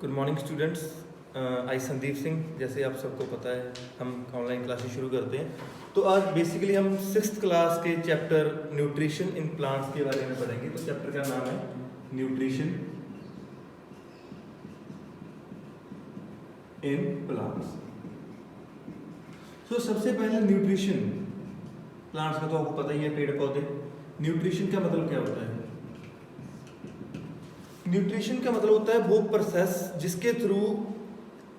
Good morning students. I Sandeep Singh. जैसे आप सबको पता है हम ऑनलाइन क्लासेस शुरू करते हैं। तो आज बेसिकली हम 6th क्लास के चैप्टर न्यूट्रिशन इन प्लांट्स के बारे में पढ़ेंगे। तो चैप्टर का नाम है न्यूट्रिशन इन प्लांट्स। तो सबसे पहले न्यूट्रिशन प्लांट्स का तो आपको पता ही है, पेड़ पौधे। न्यूट्रिशन का मतलब क्या होता है? न्यूट्रिशन का मतलब होता है वो प्रोसेस जिसके थ्रू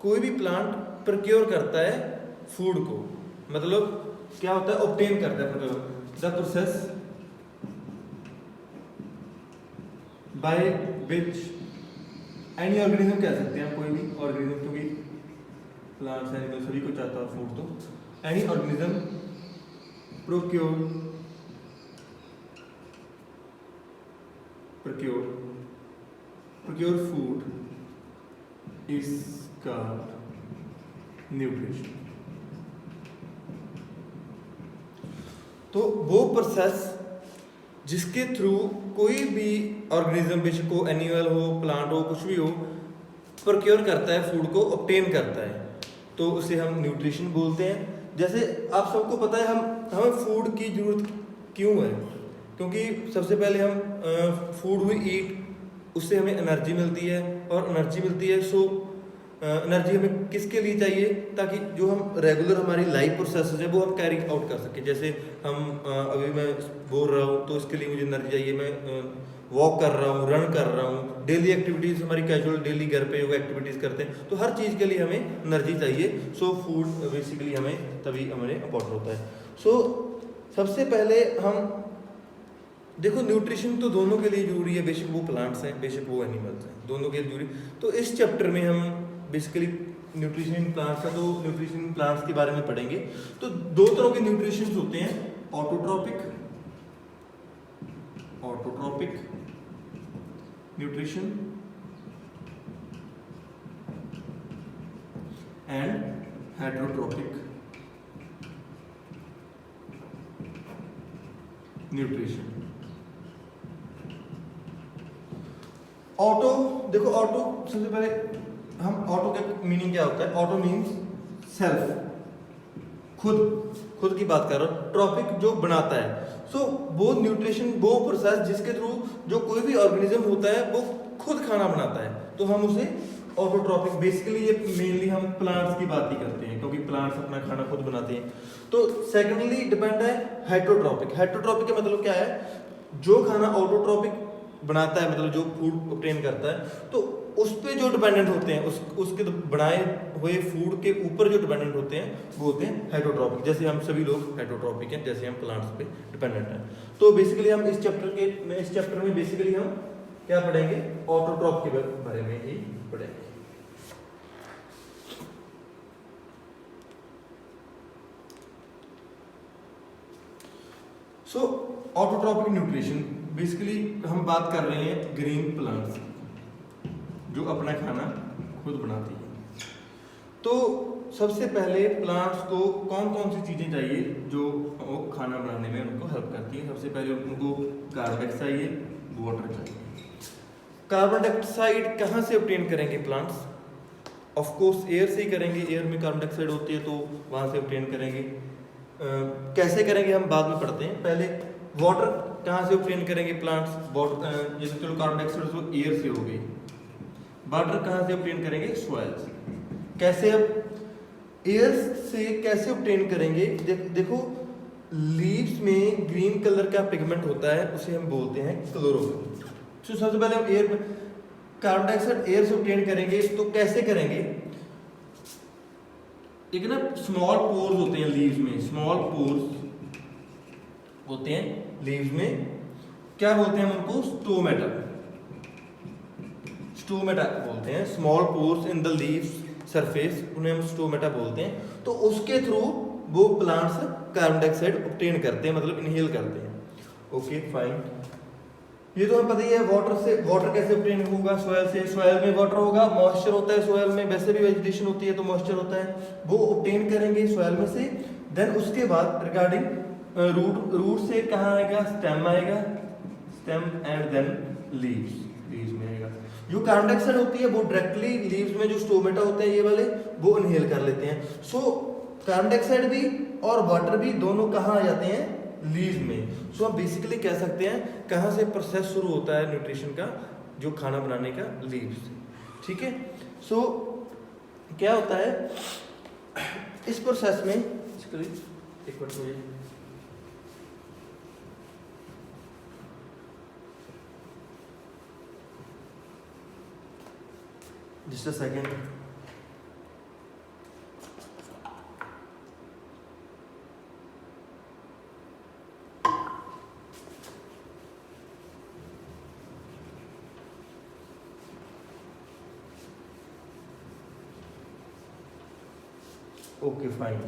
कोई भी प्लांट प्रोक्योर करता है फूड को। मतलब क्या होता है? ऑब्टेन करता है। मतलब the process by which any organism कह सकते हैं, कोई भी ऑर्गेनिज्म, क्योंकि प्लांट्स एनिमल सभी को चाहता है फूड। तो any organism procure food is called nutrition। तो वो प्रोसेस जिसके थ्रू कोई भी ऑर्गेनिज्म, बेशक को एनिमल हो, प्लांट हो, कुछ भी हो, प्रोक्योर करता है फूड को, ऑब्टेन करता है, तो उसे हम न्यूट्रिशन बोलते हैं। जैसे आप सबको पता है हमें फूड की जरूरत क्यों है? क्योंकि सबसे पहले हम फूड वी ईट, उससे हमें एनर्जी मिलती है। और एनर्जी मिलती है सो एनर्जी हमें किसके लिए चाहिए? ताकि जो हम रेगुलर हमारी लाइफ प्रोसेस है वो हम कैरी आउट कर सकें। जैसे हम अभी मैं बोल रहा हूँ तो इसके लिए मुझे एनर्जी चाहिए। मैं वॉक कर रहा हूँ, रन कर रहा हूँ, डेली एक्टिविटीज़ हमारी कैजुअल डेली घर पे योगा एक्टिविटीज़ करते हैं, तो हर चीज़ के लिए हमें एनर्जी चाहिए। सो फूड बेसिकली हमें तभी हमें इम्पोर्टेंट होता है। सो सबसे पहले हम देखो, न्यूट्रिशन तो दोनों के लिए जरूरी है, बेशक वो प्लांट्स हैं बेशक वो एनिमल्स हैं, दोनों के लिए जरूरी। तो इस चैप्टर में हम बेसिकली न्यूट्रिशन इन प्लांट्स का, तो न्यूट्रिशन इन प्लांट्स के बारे में पढ़ेंगे। तो दो तरह के न्यूट्रिशन होते हैं, autotrophic nutrition and heterotrophic nutrition. Auto, देखो ऑटो, सबसे पहले हम ऑटो का मीनिंग क्या होता है? ऑटो मीन्स सेल्फ, खुद की बात कर रहा हूँ। ट्रॉपिक जो बनाता है। सो वो न्यूट्रिशन वो प्रोसेस जिसके थ्रू जो कोई भी ऑर्गेनिज्म होता है वो खुद खाना बनाता है, तो हम उसे ऑटोट्रॉपिक, बेसिकली ये मेनली हम प्लांट्स की बात ही करते हैं क्योंकि प्लांट्स अपना खाना खुद बनाते हैं। तो सेकेंडली डिपेंड है हेटेरोट्रॉपिक। हेटेरोट्रॉपिक का मतलब क्या है? जो खाना ऑटोट्रॉपिक बनाता है, मतलब जो फूड ऑब्टेन करता है, तो उस पे जो डिपेंडेंट होते हैं, उसके बनाए हुए फूड के ऊपर जो डिपेंडेंट होते हैं वो होते हैं हेटेरोट्रॉपिक। जैसे हम सभी लोग हेटेरोट्रॉपिक हैं, जैसे हम प्लांट्स पे डिपेंडेंट हैं। तो बेसिकली हम इस चैप्टर में बेसिकली हम क्या पढ़ेंगे? ऑटोट्रॉप के बारे में ही पढ़ेंगे। सो ऑटोट्रॉपिक न्यूट्रिशन, बेसिकली हम बात कर रहे हैं ग्रीन प्लांट्स जो अपना खाना खुद बनाती है। तो सबसे पहले प्लांट्स को कौन कौन सी चीज़ें चाहिए जो वो खाना बनाने में उनको हेल्प करती है? सबसे पहले उनको कार्बन डाइऑक्साइड चाहिए, वाटर चाहिए। कार्बन डाइऑक्साइड कहाँ से ऑब्टेन करेंगे प्लांट्स? ऑफ कोर्स एयर से ही करेंगे। एयर में कार्बन डाइऑक्साइड होती है तो वहाँ से ऑब्टेन करेंगे। कैसे करेंगे हम बाद में पढ़ते हैं। पहले वाटर कहाँ से ऑब्टेन करेंगे प्लांट्स? वाटर जैसे चलो कार्बन डाइऑक्साइड तो एयर से हो गई। वाटर कहाँ से ऑब्टेन करेंगे? सॉइल से। कैसे? अब एयर से कैसे ऑब्टेन करेंगे? देखो लीव्स में ग्रीन कलर का पिगमेंट होता है, उसे हम बोलते हैं क्लोरोफिल। तो सबसे पहले हम एयर में कार्बन डाइऑक्साइड एयर से ऑब्टेन करेंगे, तो कैसे करेंगे? एक ना स्मॉल पोर्स होते हैं लीव्स में, स्मॉल पोर्स होते हैं लीव्स में, क्या बोलते हैं हम उनको? स्टोमेटा बोलते हैं। Small pores in the leaves surface, उन्हें हम स्टोमेटा बोलते हैं। तो उसके थ्रू वो प्लांट्स कार्बन डाइऑक्साइड ऑब्टेन करते हैं, मतलब इनहेल करते हैं। ओके फाइन, ये तो हमें पता ही है। वाटर से, वाटर कैसे ऑब्टेन होगा? सॉइल से। सॉइल में वाटर होगा, मॉइस्चर होता है सॉइल में, वैसे भी वेजिटेशन होती है तो मॉइस्चर होता है, वो ऑब्टेन करेंगे सॉइल में से। देन उसके बाद रिगार्डिंग रूट से कहाँ आएगा? स्टेम आएगा, स्टेम एंड देन लीव्स में आएगा। जो कार्बन डाइऑक्साइड होती है वो डायरेक्टली लीव्स में जो स्टोमेटा होते हैं ये वाले वो इनहेल कर लेते हैं। सो कार्बन डाइऑक्साइड भी और वाटर भी दोनों कहाँ आ जाते हैं? लीव्स में। सो हम बेसिकली कह सकते हैं कहाँ से प्रोसेस शुरू होता है न्यूट्रिशन का, जो खाना बनाने का? लीव्स से। ठीक है। सो क्या होता है इस प्रोसेस में, एक मिनट मुझे just a second. Okay fine.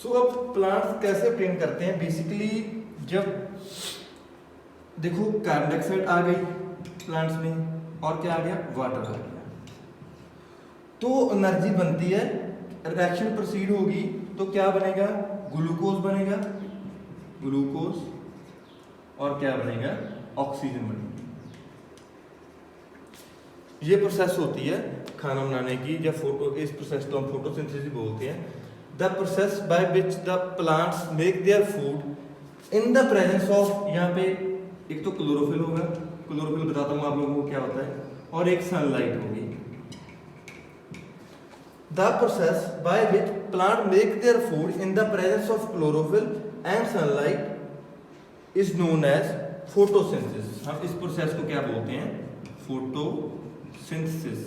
So अब प्लांट्स कैसे प्रिंट करते हैं? बेसिकली जब देखो कार्बन डाइऑक्साइड आ गई प्लांट्स में और क्या आ गया? वाटर आ गया, तो एनर्जी बनती है, रिएक्शन प्रोसीड होगी तो क्या बनेगा? ग्लूकोज बनेगा, ग्लूकोज, और क्या बनेगा? ऑक्सीजन बनेगी। ये प्रोसेस होती है खाना बनाने की, या फोटो, इस प्रोसेस को हम फोटोसिंथेसिस बोलते हैं। The process by which the plants make their food in the presence of, यहाँ पे एक तो क्लोरोफिल होगा, क्लोरोफिल बताता हूँ आप लोगों को क्या होता है, और एक सनलाइट होगी। The process by which plant make their food in the presence of chlorophyll and sunlight is known as photosynthesis. हम इस प्रोसेस को क्या बोलते हैं? फोटोसिंथेसिस,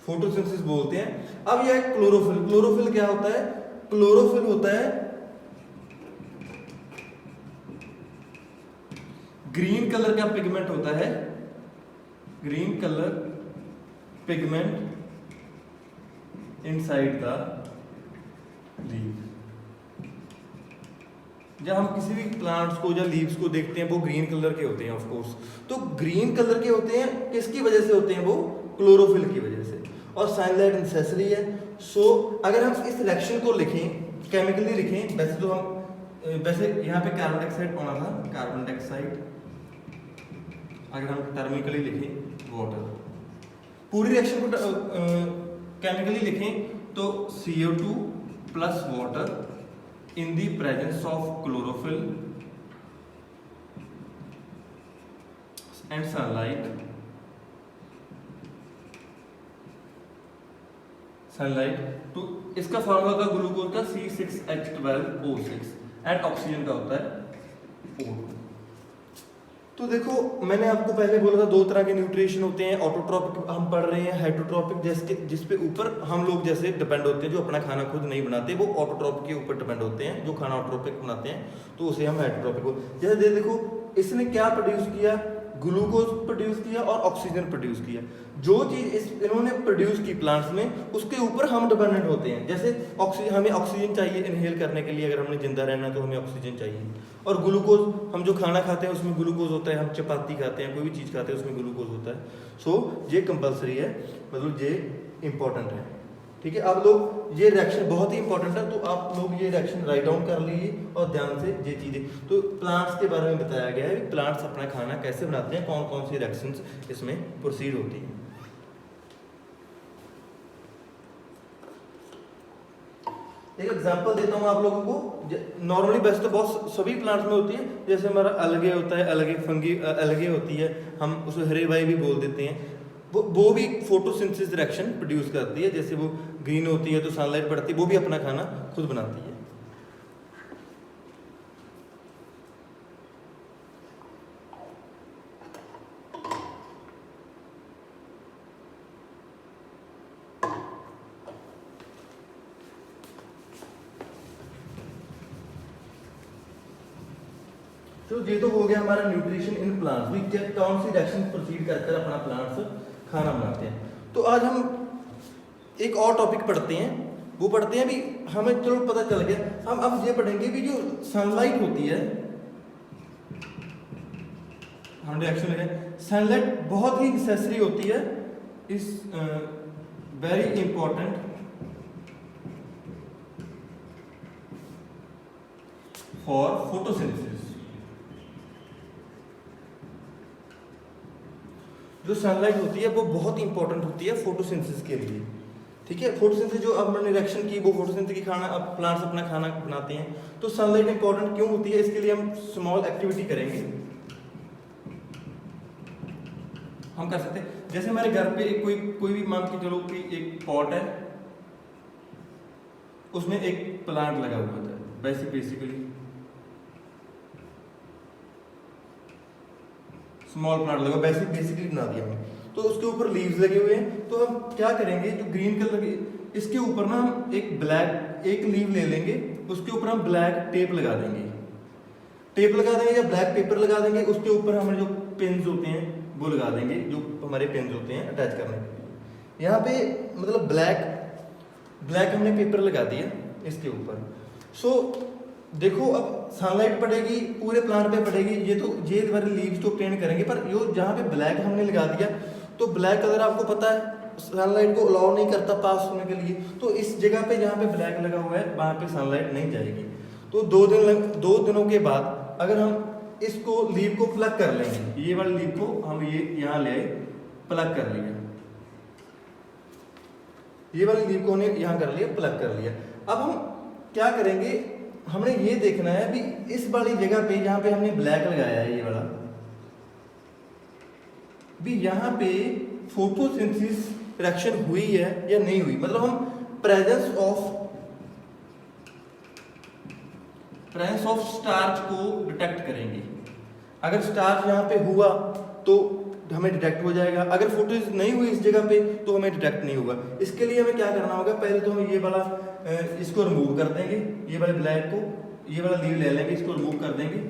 फोटोसिंथेसिस बोलते हैं। अब यह क्लोरोफिल, क्लोरोफिल क्या होता है? क्लोरोफिल होता है ग्रीन कलर का पिगमेंट होता है, green colour pigment inside the leaf. जब हम किसी भी प्लांट्स को या लीव्स को देखते हैं वो ग्रीन कलर के होते हैं ऑफ कोर्स। तो ग्रीन कलर के होते हैं किसकी वजह से होते हैं? वो क्लोरोफिल की वजह से, और सनलाइट नेसेसरी है। सो अगर हम इस रिएक्शन को लिखें, केमिकली लिखें, वैसे तो हम वैसे यहाँ पे कार्बन डाइऑक्साइड होना था, कार्बन डाइऑक्साइड, अगर हम टर्मिकली लिखें वाटर, पूरी रिएक्शन को केमिकली लिखें तो CO2 plus water in the presence of chlorophyll and sunlight, तो इसका फॉर्मूला था ग्लूकोज का C6H12O6 एंड ऑक्सीजन का होता है O2। तो देखो मैंने आपको पहले बोला था दो तरह के न्यूट्रिशन होते हैं, ऑटोट्रॉपिक हम पढ़ रहे हैं, हाइड्रोट्रॉपिक जैसे जिस पे ऊपर हम लोग जैसे डिपेंड होते हैं, जो अपना खाना खुद नहीं बनाते वो ऑटोट्रॉपिक के ऊपर डिपेंड होते हैं। जो खाना ऑटोट्रॉपिक बनाते हैं तो उसे हम हाइड्रोट्रॉपिक। जैसे देखो इसने क्या प्रोड्यूस किया? ग्लूकोज प्रोड्यूस किया और ऑक्सीजन प्रोड्यूस किया। जो चीज इन्होंने प्रोड्यूस की प्लांट्स में उसके ऊपर हम डिपेंडेंट होते हैं। जैसे ऑक्सीजन, हमें ऑक्सीजन चाहिए इनहेल करने के लिए, अगर हमने जिंदा रहना है तो हमें ऑक्सीजन चाहिए। और ग्लूकोज, हम जो खाना खाते हैं उसमें ग्लूकोज होता है, हम चपाती खाते हैं, कोई भी चीज़ खाते हैं उसमें ग्लूकोज होता है। सो ये कंपलसरी है, मतलब ये इंपॉर्टेंट है। ठीक है, आप लोग ये रिएक्शन बहुत ही इंपॉर्टेंट है, तो आप लोग ये रिएक्शन राइट डाउन कर लीजिए और ध्यान से ये चीज़ें। तो प्लांट्स के बारे में बताया गया है, प्लांट्स अपना खाना कैसे बनाते हैं, कौन कौन सी रिएक्शंस इसमें प्रोसीड होती हैं। एक एग्जांपल देता हूँ आप लोगों को। नॉर्मली वैसे तो बहुत सभी प्लांट्स में होती है, जैसे हमारा अलगे होता है, अलगे फंगी अलगे होती है, हम उसे हरे बाई भी बोल देते हैं। वो भी फोटोसिंथेसिस रिएक्शन प्रोड्यूस करती है। जैसे वो ग्रीन होती है तो सनलाइट पड़ती है, वो भी अपना खाना खुद बनाती है। तो ये तो हो गया हमारा न्यूट्रिशन इन प्लांट्स, भी कौन सी रिएक्शन प्रोसीड कर अपना प्लांट्स खाना बनाते हैं। तो आज हम एक और टॉपिक पढ़ते हैं, वो पढ़ते हैं भी हमें चलो पता चल गया। हम अब ये पढ़ेंगे कि जो सनलाइट होती है, हम रिएक्शन लगे, सनलाइट बहुत ही नेसेसरी होती है, is very important for photosynthesis. जो सनलाइट होती है वो बहुत इंपॉर्टेंट होती है फोटोसिंथेसिस के लिए। ठीक है, फोटोसिंथेसिस जो अब हमने रिएक्शन की वो फोटोसिंथेसिस की खाना, अब प्लांट्स अपना खाना बनाते हैं, तो सनलाइट इंपॉर्टेंट क्यों होती है, इसके लिए हम स्मॉल एक्टिविटी करेंगे। हम कर सकते हैं, जैसे हमारे घर पे कोई भी मान के चलो कि एक पॉट है, उसमें एक प्लांट लगा हुआ था, बेसिकली स्मॉल प्लांट लगा, बेसिकली बना दिया हमने, तो उसके ऊपर लीव्स लगे हुए हैं। तो हम क्या करेंगे, जो ग्रीन कलर के इसके ऊपर ना हम एक लीव ले लेंगे, उसके ऊपर हम ब्लैक टेप लगा देंगे या ब्लैक पेपर लगा देंगे, उसके ऊपर हमारे जो पेन्स होते हैं वो लगा देंगे, जो हमारे पेन्स होते हैं अटैच करने के लिए। यहाँ पे मतलब ब्लैक हमने पेपर लगा दिया इसके ऊपर। सो देखो अब सनलाइट पड़ेगी, पूरे प्लांट पे पड़ेगी, ये हमारे लीव्स तो ऑब्टेन करेंगे, पर यो जहाँ पे ब्लैक हमने लगा दिया, तो ब्लैक कलर आपको पता है सनलाइट को अलाउ नहीं करता पास होने के लिए, तो इस जगह पे जहाँ पे ब्लैक लगा हुआ है वहाँ पे सनलाइट नहीं जाएगी। तो 2 दिनों के बाद अगर हम इसको लीव को प्लग कर लेंगे, ये वाली लीव को हम ये यहाँ ले आए, प्लग कर लिया, ये वाली लीव को हमने यहाँ कर लिया, प्लग कर लिया। अब हम क्या करेंगे, हमने ये देखना है भी इस वाली जगह पे जहाँ पे हमने ब्लैक लगाया है, ये वाला भी यहाँ पे फोटोसिंथेसिस रिएक्शन हुई है या नहीं हुई, मतलब हम प्रेजेंस ऑफ स्टार्च को डिटेक्ट करेंगे। अगर स्टार्च यहाँ पे हुआ तो हमें डिटेक्ट हो जाएगा, अगर फोटोसिंथेसिस नहीं हुई इस जगह पे तो हमें डिटेक्ट नहीं होगा। इसके लिए हमें क्या करना होगा, पहले तो हमें ये वाला इसको रिमूव कर देंगे, ये वाले ब्लैक को, ये वाला लीव ले लेंगे, इसको रिमूव कर देंगे।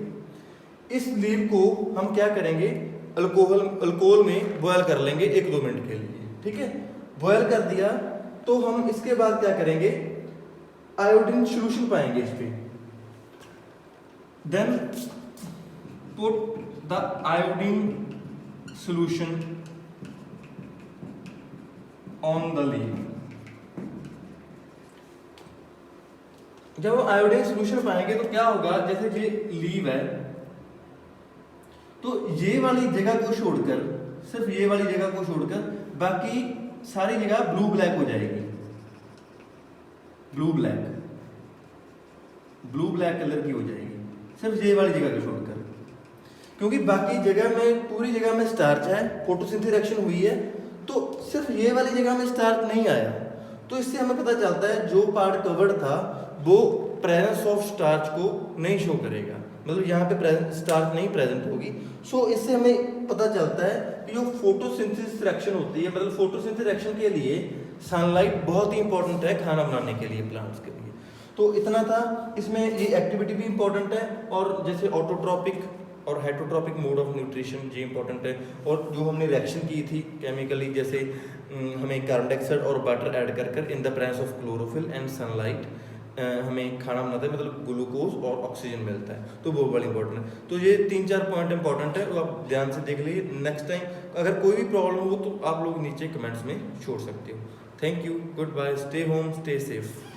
इस लीव को हम क्या करेंगे, अल्कोहल में बॉयल कर लेंगे 1-2 मिनट के लिए। ठीक है, बॉयल कर दिया तो हम इसके बाद क्या करेंगे, आयोडीन सॉल्यूशन पाएंगे इस पे, then put the iodine solution on the leave. जब हम आयोडीन सॉल्यूशन पाएंगे तो क्या होगा, जैसे ये लीव है तो ये वाली जगह को छोड़कर, सिर्फ ये वाली जगह को छोड़कर बाकी सारी जगह ब्लू ब्लैक हो जाएगी, ब्लू ब्लैक कलर की हो जाएगी, सिर्फ ये वाली जगह को छोड़कर, क्योंकि बाकी जगह में, पूरी जगह में स्टार्च है, फोटोसिंथेसिस रिएक्शन हुई है, तो सिर्फ ये वाली जगह में स्टार्च नहीं आया। तो इससे हमें पता चलता है जो पार्ट कवर्ड था वो प्रेजेंस ऑफ स्टार्च को नहीं शो करेगा, मतलब यहाँ पे स्टार्च नहीं प्रेजेंट होगी। सो इससे हमें पता चलता है कि जो फोटोसिंथेसिस रिएक्शन होती है, मतलब फोटोसिंथेसिस रिएक्शन के लिए सनलाइट बहुत ही इंपॉर्टेंट है खाना बनाने के लिए, प्लांट्स के लिए। तो इतना था, इसमें ये एक्टिविटी भी इंपॉर्टेंट है, और जैसे ऑटोट्रॉपिक और हेटरोट्रॉपिक मोड ऑफ न्यूट्रिशन ये इंपॉर्टेंट है, और जो हमने रिएक्शन की थी केमिकली, जैसे हमें कार्बन डाइऑक्साइड और वाटर ऐड कर इन the presence of chlorophyll and sunlight हमें खाना बनाते हैं, मतलब ग्लूकोज और ऑक्सीजन मिलता है, तो वो बड़ा इंपॉर्टेंट है। तो ये 3-4 पॉइंट इंपॉर्टेंट है, वो आप ध्यान से देख लीजिए। नेक्स्ट टाइम अगर कोई भी प्रॉब्लम हो तो आप लोग नीचे कमेंट्स में छोड़ सकते हो। Thank you, goodbye, stay home, stay safe.